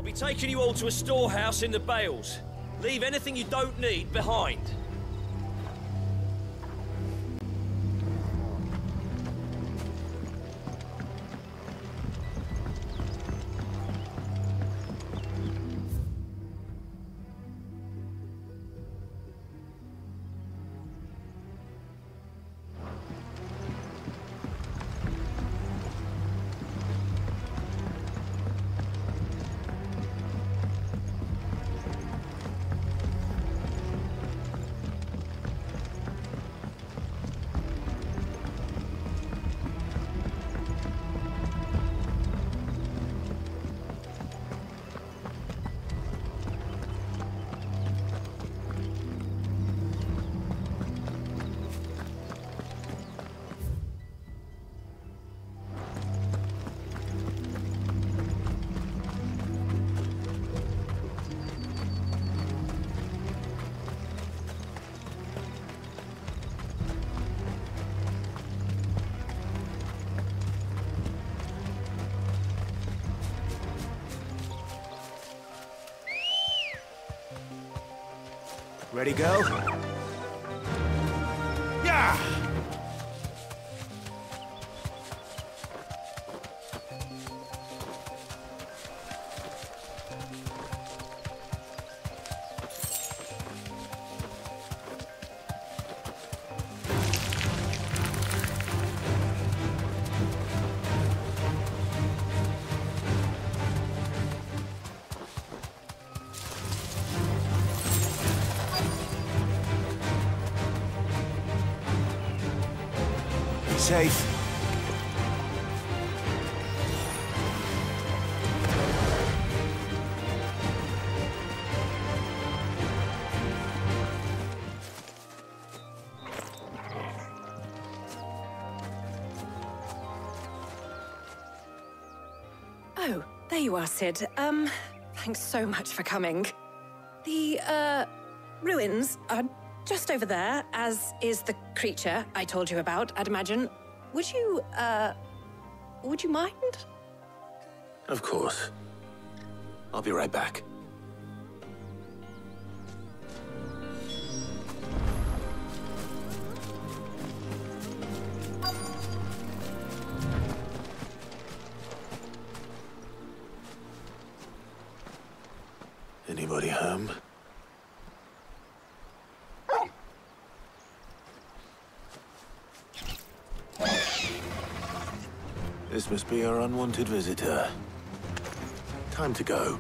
I'll be taking you all to a storehouse in the Bales. Leave anything you don't need behind. Ready, go? Yeah! Safe. Oh, there you are, Sid. Thanks so much for coming. The, ruins are just over there, as is the creature I told you about, I'd imagine. Would you mind? Of course. I'll be right back. Anybody home? This must be our unwanted visitor. Time to go.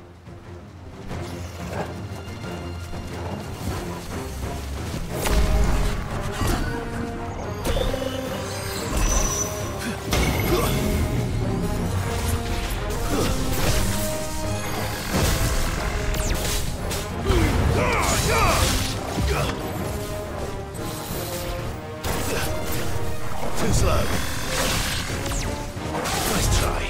Too slow. Nice try.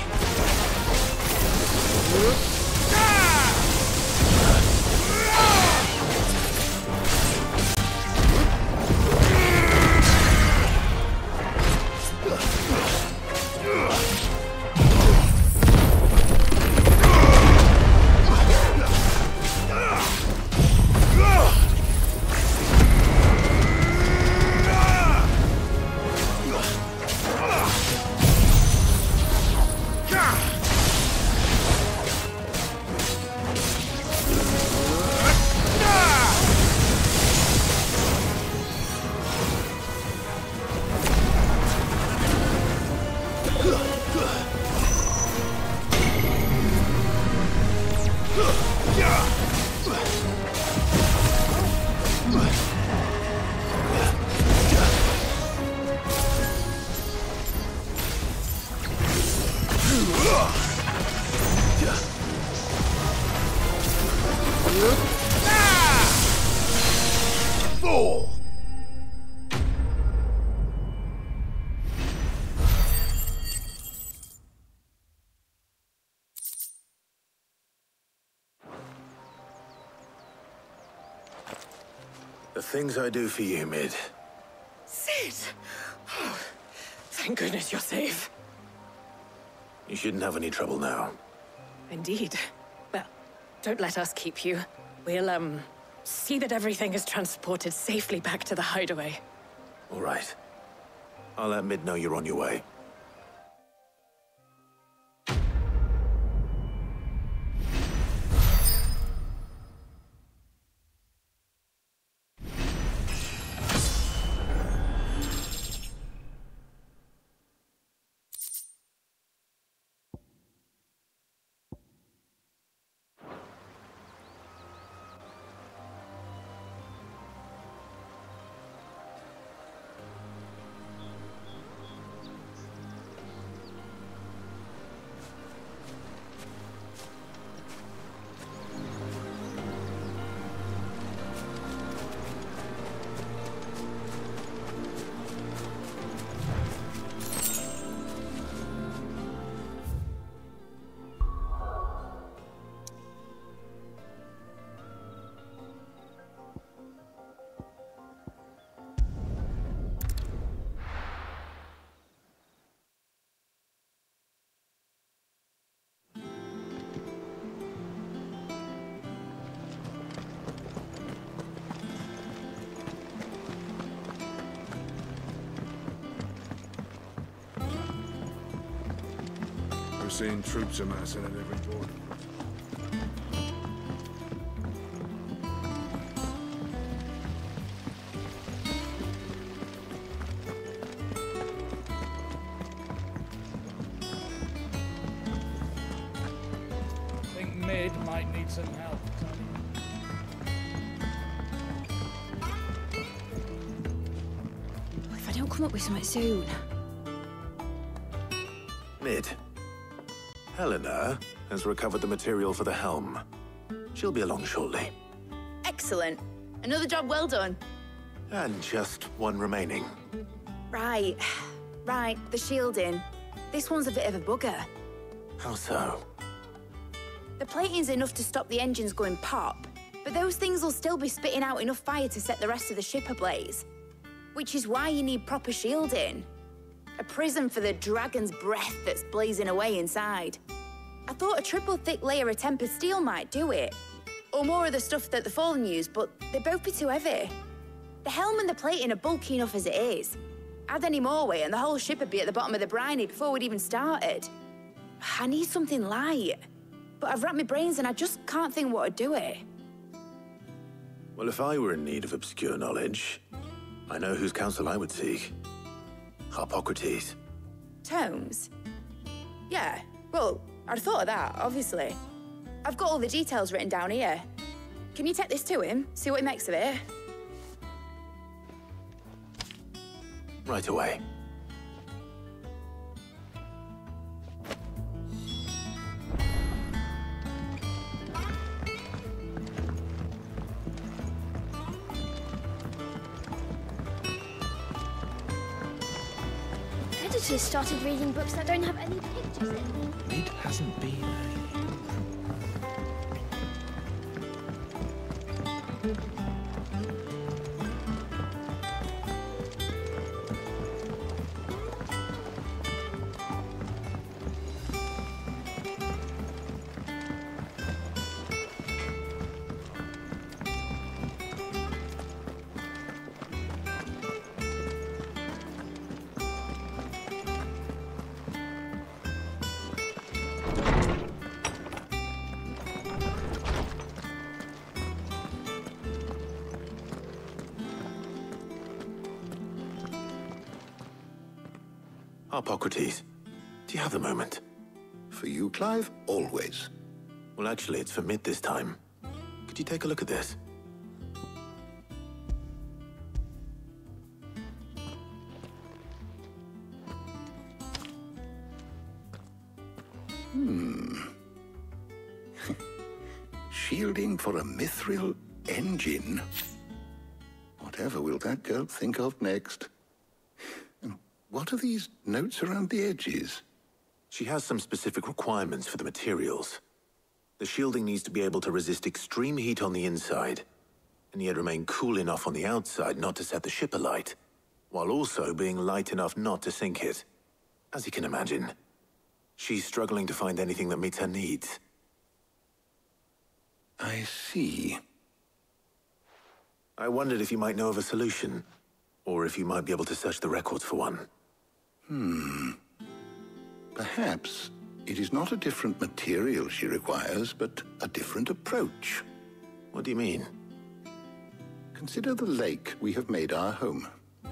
Fool! The things I do for you, Mid. Sid! Oh, thank goodness you're safe. You shouldn't have any trouble now. Indeed. Well, don't let us keep you. We'll, see that everything is transported safely back to the hideaway. All right. I'll let Mid know you're on your way. We're seeing troops amassing at every port. I think Mid might need some help. If I don't come up with something soon. Mid. Helena has recovered the material for the helm. She'll be along shortly. Excellent. Another job well done. And just one remaining. Right. Right, the shielding. This one's a bit of a bugger. How so? The plating's enough to stop the engines going pop, but those things will still be spitting out enough fire to set the rest of the ship ablaze. Which is why you need proper shielding. A prison for the dragon's breath that's blazing away inside. I thought a triple thick layer of tempered steel might do it. Or more of the stuff that the Fallen use, but they'd both be too heavy. The helm and the plating are bulky enough as it is. Add any more weight and the whole ship would be at the bottom of the briny before we'd even started. I need something light. But I've racked my brains and I just can't think what would do it. Well, if I were in need of obscure knowledge, I know whose counsel I would seek. Harpocrates. Tomes? Yeah, well, I'd thought of that, obviously. I've got all the details written down here. Can you take this to him, see what he makes of it? Right away. Editors started reading books that don't have any pictures in them. Mid hasn't been Harpocrates, do you have the moment? For you, Clive, always. Well, actually, it's for Mid this time. Could you take a look at this? Shielding for a mithril engine. Whatever will that girl think of next? And what are these notes around the edges? She has some specific requirements for the materials. The shielding needs to be able to resist extreme heat on the inside, and yet remain cool enough on the outside not to set the ship alight, while also being light enough not to sink it. As you can imagine, she's struggling to find anything that meets her needs. I see. I wondered if you might know of a solution, or if you might be able to search the records for one. Perhaps it is not a different material she requires, but a different approach. What do you mean? Consider the lake we have made our home.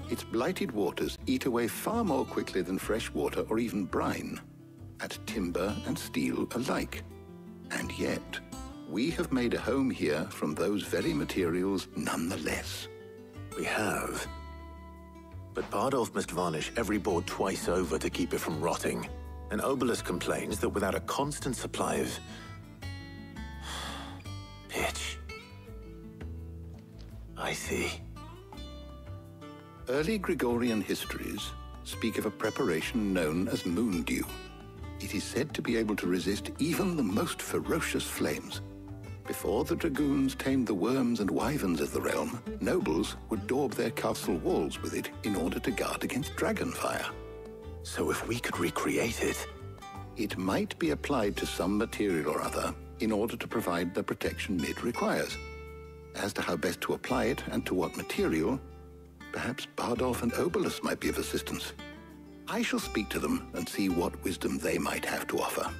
Its blighted waters eat away far more quickly than fresh water or even brine, at timber and steel alike. And yet, we have made a home here from those very materials nonetheless. We have. But Bardolph must varnish every board twice over to keep it from rotting. And Obelus complains that without a constant supply of pitch. I see. Early Gregorian histories speak of a preparation known as moon dew. It is said to be able to resist even the most ferocious flames. Before the dragoons tamed the worms and wyverns of the realm, nobles would daub their castle walls with it in order to guard against dragonfire. So if we could recreate it... It might be applied to some material or other in order to provide the protection Mid requires. As to how best to apply it and to what material, perhaps Bardolph and Obelus might be of assistance. I shall speak to them and see what wisdom they might have to offer.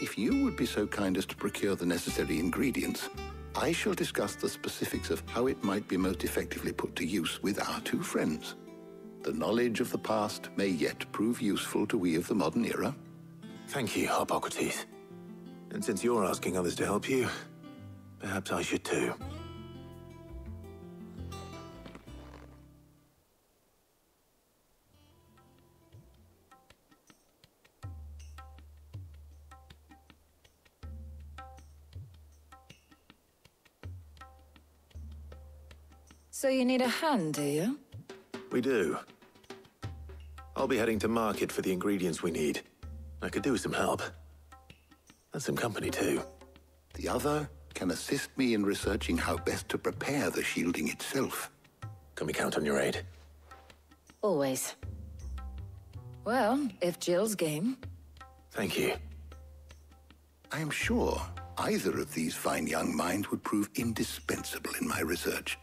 If you would be so kind as to procure the necessary ingredients, I shall discuss the specifics of how it might be most effectively put to use with our two friends. The knowledge of the past may yet prove useful to we of the modern era. Thank you, Hippocrates. And since you're asking others to help you, perhaps I should too. So you need a hand, do you? We do. I'll be heading to market for the ingredients we need. I could do with some help. And some company, too. The other can assist me in researching how best to prepare the shielding itself. Can we count on your aid? Always. Well, if Jill's game. Thank you. I am sure either of these fine young minds would prove indispensable in my research.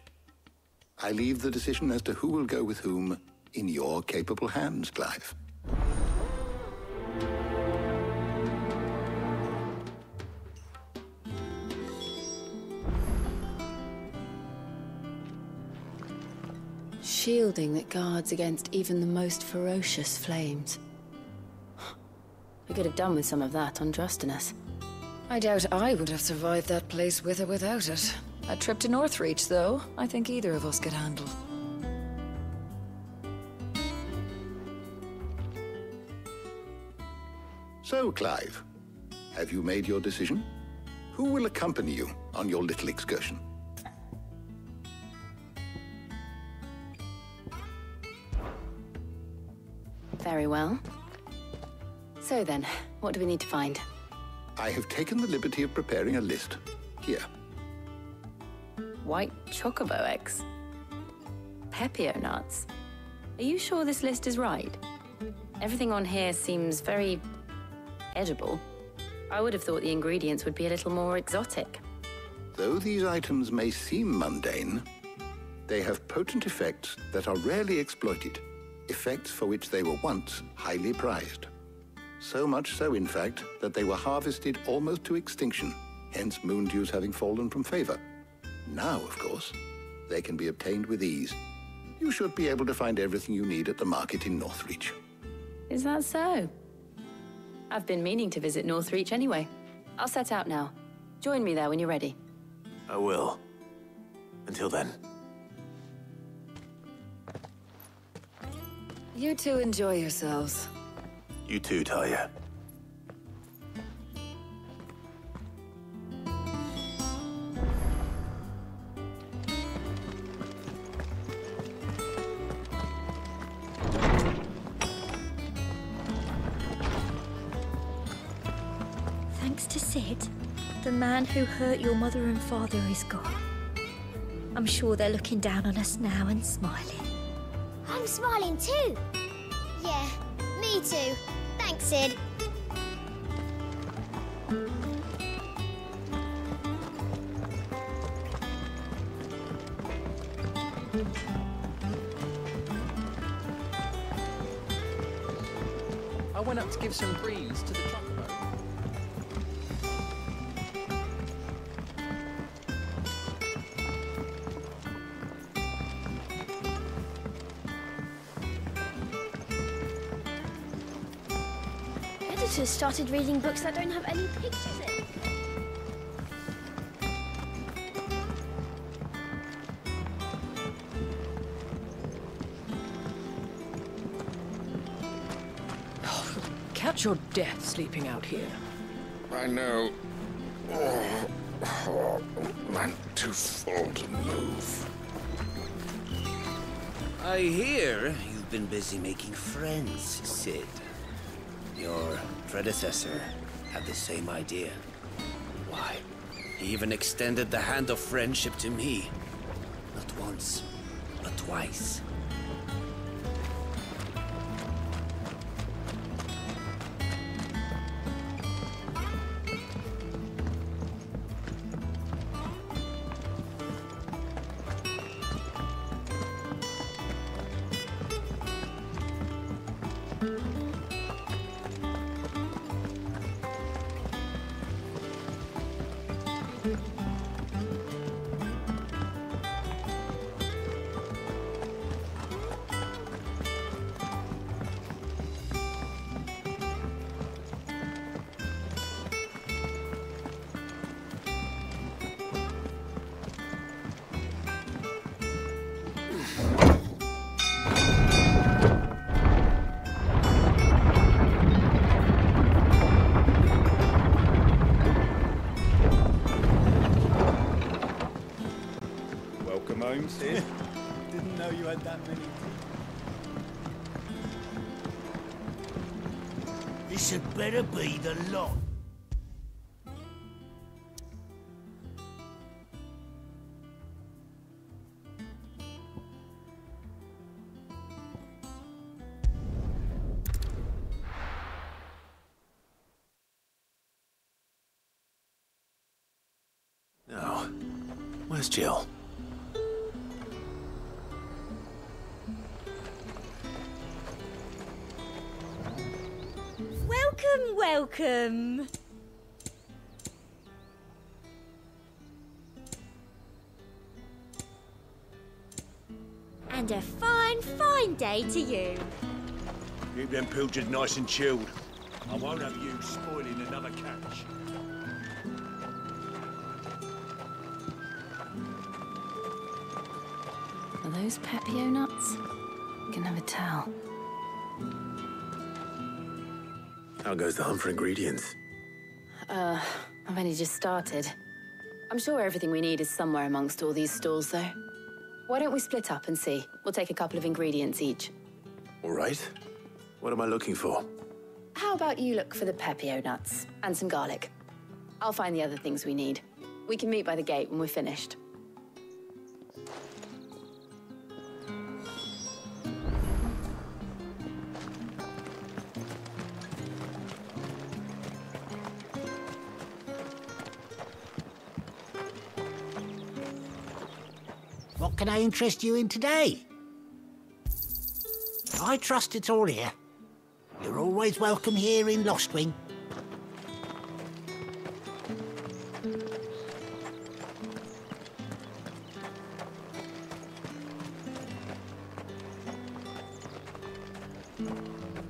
I leave the decision as to who will go with whom in your capable hands, Clive. Shielding that guards against even the most ferocious flames. We could have done with some of that on Drustinus. I doubt I would have survived that place with or without it. A trip to Northreach, though, I think either of us could handle. So, Clive, have you made your decision? Who will accompany you on your little excursion? Very well. So then, what do we need to find? I have taken the liberty of preparing a list. Here. White chocobo eggs. Pepio nuts. Are you sure this list is right? Everything on here seems very edible. I would have thought the ingredients would be a little more exotic. Though these items may seem mundane, they have potent effects that are rarely exploited, effects for which they were once highly prized. So much so, in fact, that they were harvested almost to extinction, hence moon dews having fallen from favor. Now, of course, they can be obtained with ease. You should be able to find everything you need at the market in Northreach. Is that so? I've been meaning to visit Northreach anyway. I'll set out now. Join me there when you're ready. I will. Until then. You two enjoy yourselves. You too, Talia. Thanks to Sid, the man who hurt your mother and father is gone. I'm sure they're looking down on us now and smiling. I'm smiling too. Yeah, me too. Thanks, Sid. I went up to give some greens to the chocobo. Editors started reading books that don't have any pictures in. Catch your death sleeping out here. I know. I'm too full to move. I hear you've been busy making friends, Sid. Your predecessor had the same idea. Why, he even extended the hand of friendship to me. Not once, but twice. Sid. Didn't know you had that many teeth. This had better be the lot. No. Where's Jill? Welcome. And a fine day to you. Keep them pilchards nice and chilled. I won't have you spoiling another catch. Are those Pepio nuts? Can never tell. How goes the hunt for ingredients? I've only just started. I'm sure everything we need is somewhere amongst all these stalls, though. Why don't we split up and see? We'll take a couple of ingredients each. All right. What am I looking for? How about you look for the Pepio nuts and some garlic? I'll find the other things we need. We can meet by the gate when we're finished. What can I interest you in today? I trust it's all here. You're always welcome here in Lostwing.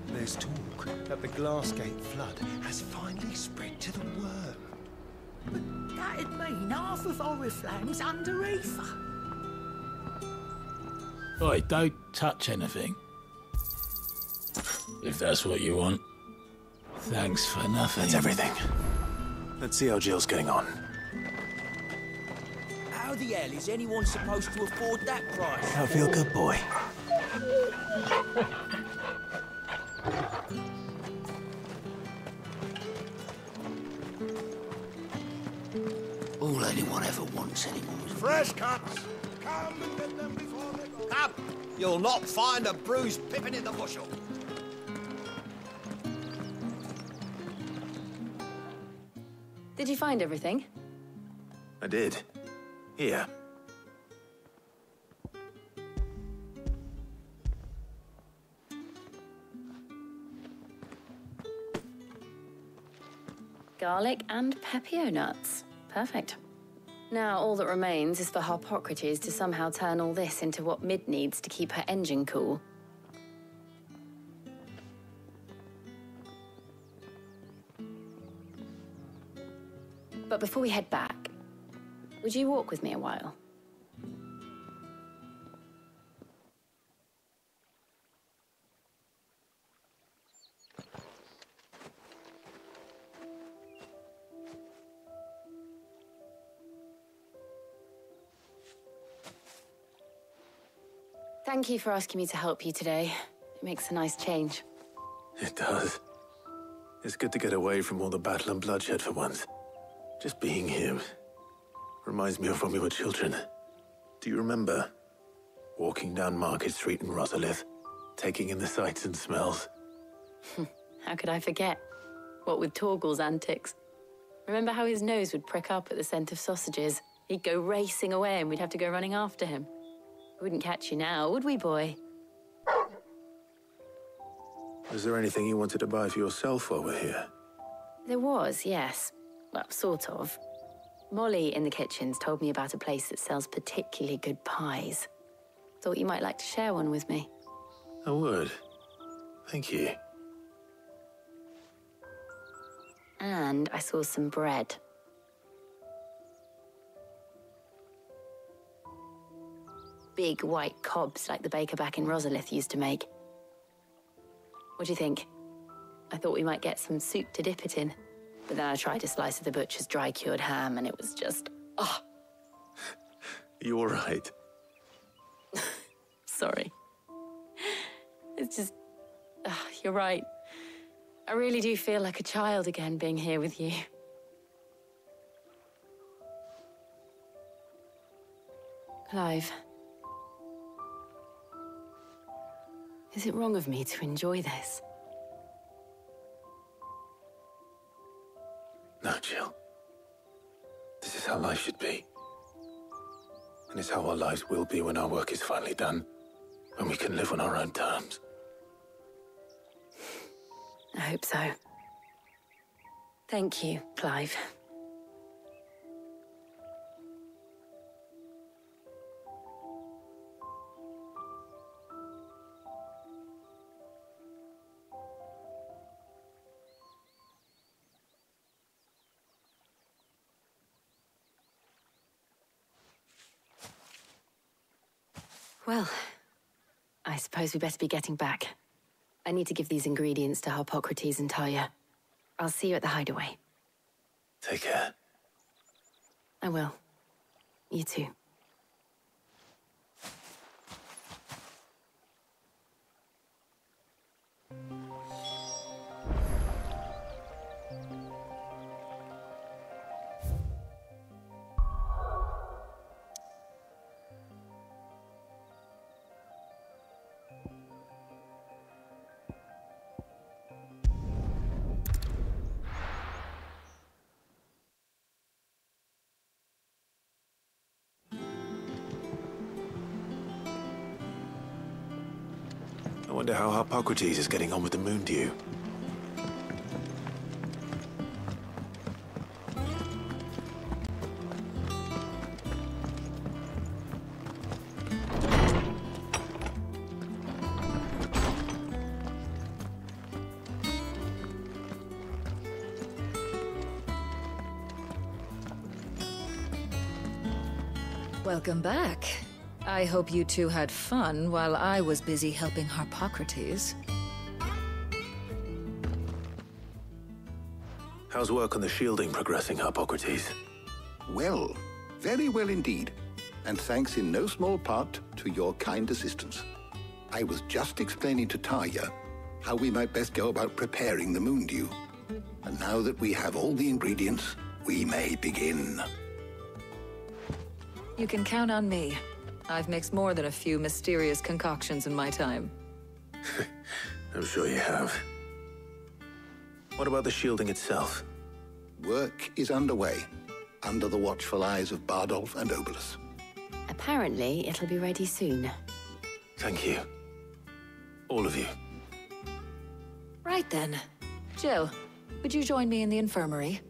There's talk that the Glassgate flood has finally spread to the worm. But that'd mean half of Oriflamme's under ether. Oi, don't touch anything. If that's what you want. Thanks for nothing. That's everything. Let's see how Jill's getting on. How the hell is anyone supposed to afford that price? I feel good, boy. All anyone ever wants anymore is fresh cuts. Come and get them before they go. Come! You'll not find a bruised pippin in the bushel. Did you find everything? I did. Here. Garlic and pepio nuts. Perfect. Now all that remains is for Harpocrates to somehow turn all this into what Mid needs to keep her engine cool. But before we head back, would you walk with me a while? Thank you for asking me to help you today. It makes a nice change. It does. It's good to get away from all the battle and bloodshed for once. Just being here reminds me of when we were children. Do you remember? Walking down Market Street in Rosalith, taking in the sights and smells. How could I forget? What with Torgal's antics. Remember how his nose would prick up at the scent of sausages? He'd go racing away and we'd have to go running after him. We wouldn't catch you now, would we, boy? Was there anything you wanted to buy for yourself while we're here? There was, yes. Well, sort of. Molly in the kitchens told me about a place that sells particularly good pies. Thought you might like to share one with me. I would. Thank you. And I saw some bread. Big white cobs like the baker back in Rosalith used to make. What do you think? I thought we might get some soup to dip it in. But then I tried a slice of the butcher's dry-cured ham and it was just... oh! You all right? Sorry. It's just... you're right. I really do feel like a child again being here with you. Clive. Is it wrong of me to enjoy this? No, Jill. This is how life should be. And it's how our lives will be when our work is finally done. When we can live on our own terms. I hope so. Thank you, Clive. Well, I suppose we better be getting back. I need to give these ingredients to Harpocrates and Talia. I'll see you at the hideaway. Take care. I will. You too. I wonder how Harpocrates is getting on with the moon dew. Welcome back. I hope you two had fun while I was busy helping Harpocrates. How's work on the shielding progressing, Harpocrates? Well, very well indeed. And thanks in no small part to your kind assistance. I was just explaining to Talia how we might best go about preparing the moon dew. And now that we have all the ingredients, we may begin. You can count on me. I've mixed more than a few mysterious concoctions in my time. I'm sure you have. What about the shielding itself? Work is underway, under the watchful eyes of Bardolph and Obolus. Apparently, it'll be ready soon. Thank you. All of you. Right then. Jill, would you join me in the infirmary?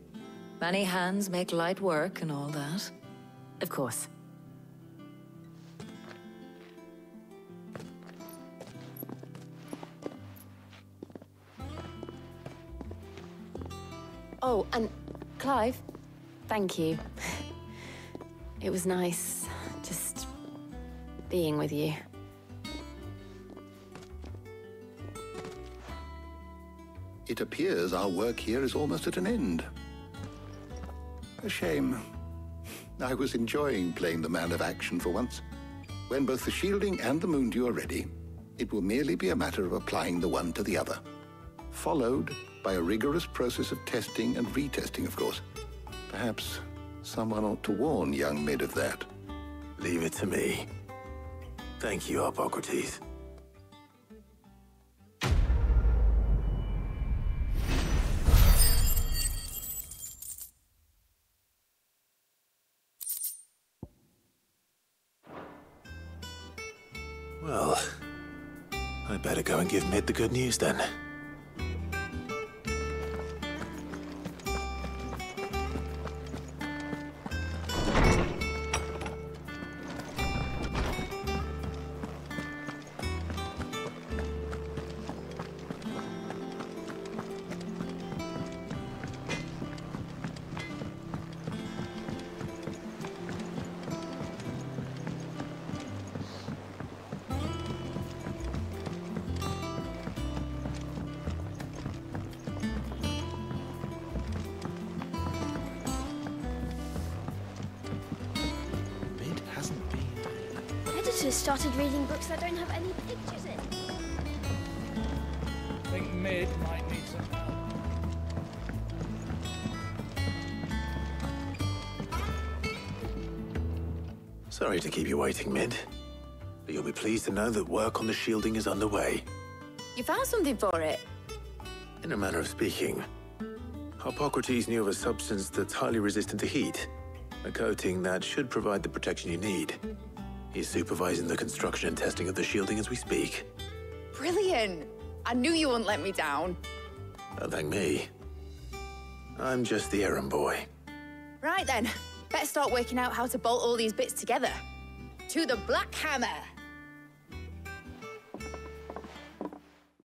Many hands make light work and all that. Of course. Oh, and Clive, thank you. It was nice just being with you. It appears our work here is almost at an end. A shame. I was enjoying playing the man of action for once. When both the shielding and the moondew are ready, it will merely be a matter of applying the one to the other. Followed by a rigorous process of testing and retesting, of course. Perhaps someone ought to warn young Mid of that. Leave it to me. Thank you, Hippocrates. Well, I better go and give Mid the good news then. Editors started reading books that don't have any pictures in. I think Mid might need some help. Sorry to keep you waiting, Mid. But you'll be pleased to know that work on the shielding is underway. You found something for it? In a manner of speaking, Hippocrates knew of a substance that's highly resistant to heat. A coating that should provide the protection you need. He's supervising the construction and testing of the shielding as we speak. Brilliant! I knew you wouldn't let me down. Don't thank me. I'm just the errand boy. Right then, better start working out how to bolt all these bits together. To the Black Hammer!